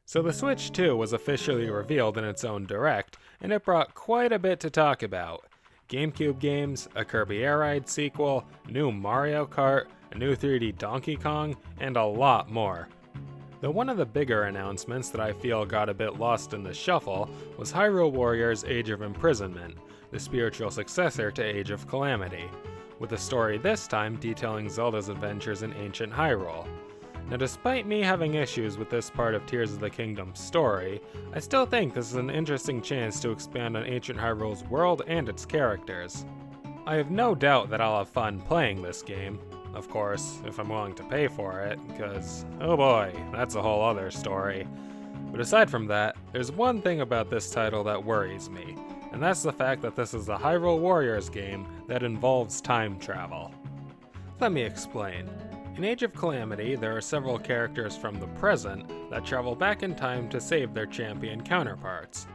So the Switch 2 was officially revealed in its own direct, and it brought quite a bit to talk about. GameCube games, a Kirby Air Ride sequel, new Mario Kart, a new 3D Donkey Kong, and a lot more. Though one of the bigger announcements that I feel got a bit lost in the shuffle was Hyrule Warriors Age of Imprisonment, the spiritual successor to Age of Calamity, with the story this time detailing Zelda's adventures in ancient Hyrule. Now, despite me having issues with this part of Tears of the Kingdom's story, I still think this is an interesting chance to expand on ancient Hyrule's world and its characters. I have no doubt that I'll have fun playing this game, of course, if I'm willing to pay for it, because, oh boy, that's a whole other story. But aside from that, there's one thing about this title that worries me, and that's the fact that this is a Hyrule Warriors game that involves time travel. Let me explain. In Age of Calamity, there are several characters from the present that travel back in time to save their champion counterparts.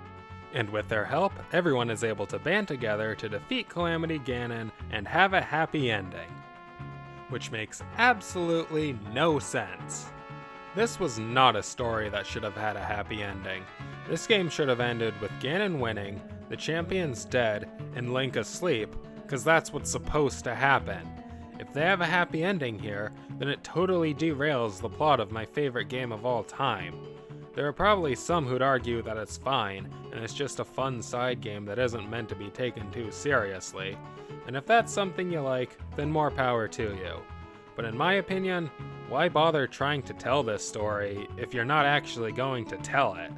And with their help, everyone is able to band together to defeat Calamity Ganon and have a happy ending. Which makes absolutely no sense. This was not a story that should have had a happy ending. This game should have ended with Ganon winning, the champions dead, and Link asleep, because that's what's supposed to happen. If they have a happy ending here, then it totally derails the plot of my favorite game of all time. There are probably some who'd argue that it's fine, and it's just a fun side game that isn't meant to be taken too seriously. And if that's something you like, then more power to you. But in my opinion, why bother trying to tell this story if you're not actually going to tell it?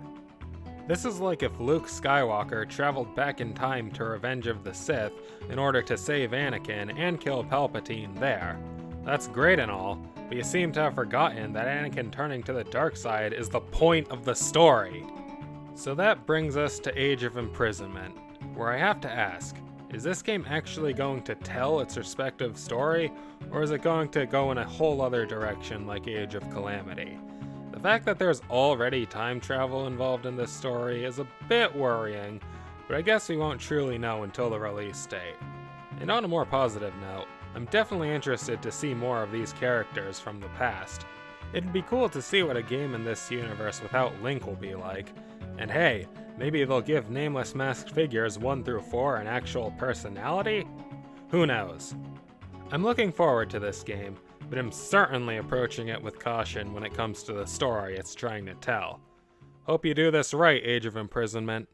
This is like if Luke Skywalker traveled back in time to Revenge of the Sith in order to save Anakin and kill Palpatine there. That's great and all, but you seem to have forgotten that Anakin turning to the dark side is the point of the story. So that brings us to Age of Imprisonment, where I have to ask, is this game actually going to tell its respective story, or is it going to go in a whole other direction like Age of Calamity? The fact that there's already time travel involved in this story is a bit worrying, but I guess we won't truly know until the release date. And on a more positive note, I'm definitely interested to see more of these characters from the past. It'd be cool to see what a game in this universe without Link will be like, and hey, maybe they'll give nameless masked figures 1 through 4 an actual personality? Who knows? I'm looking forward to this game, but I'm certainly approaching it with caution when it comes to the story it's trying to tell. Hope you do this right, Age of Imprisonment.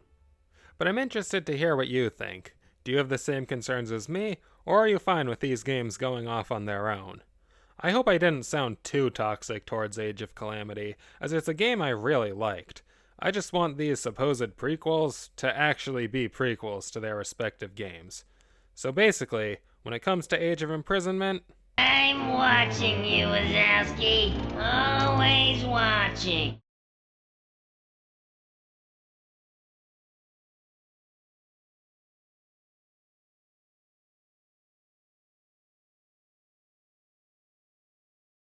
But I'm interested to hear what you think. Do you have the same concerns as me, or are you fine with these games going off on their own? I hope I didn't sound too toxic towards Age of Calamity, as it's a game I really liked. I just want these supposed prequels to actually be prequels to their respective games. So basically, when it comes to Age of Imprisonment, I'm watching you, Wazowski. Always watching.